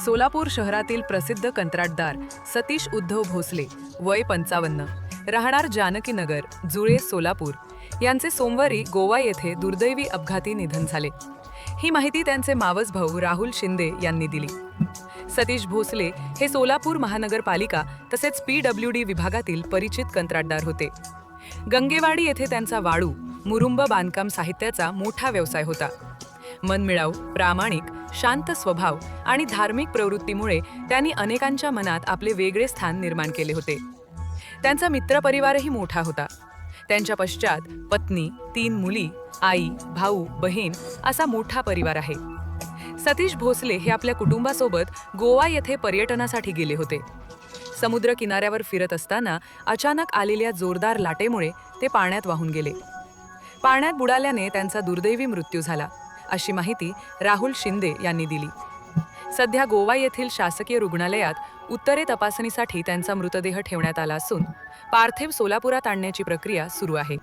सोलापूर शहरातील प्रसिद्ध कंत्राटदार सतीश उद्धव भोसले, वय 55, राहणार जानकीनगर, जुळे, सोलापूर यांचे सोमवारी गोवा येथे दुर्दैवी अपघाती निधन झाले. ही माहिती त्यांचे मावस भाऊ राहुल शिंदे यांनी दिली. सतीश भोसले हे सोलापूर महानगरपालिका तसेच PWD विभागातील परिचित कंत्राटदार होते. गंगेवाडी येथे त्यांचा वाळू, मुरुंब बांधकाम साहित्याचा मोठा व्यवसाय होता. मनमिळाऊ, प्रामाणिक, शांत स्वभाव आणि धार्मिक प्रवृत्तीमुळे त्यांनी अनेकांच्या मनात आपले वेगळे स्थान निर्माण केले होते. त्यांचा मित्रपरिवारही मोठा होता. त्यांच्या पश्चात पत्नी, 3 मुली, आई, भाऊ, बहीण असा मोठा परिवार आहे. सतीश भोसले हे आपल्या कुटुंबासोबत गोवा येथे पर्यटनासाठी गेले होते. समुद्र किनाऱ्यावर फिरत असताना अचानक आलेल्या जोरदार लाटेमुळे ते पाण्यात वाहून गेले. पाण्यात बुडाल्याने त्यांचा दुर्दैवी मृत्यू झाला, अशी माहिती राहुल शिंदे यांनी दिली. सध्या गोवा येथील शासकीय रुग्णालयात उत्तरे तपासणीसाठी त्यांचा मृतदेह ठेवण्यात आला असून पार्थिव सोलापुरात आणण्याची प्रक्रिया सुरू आहे.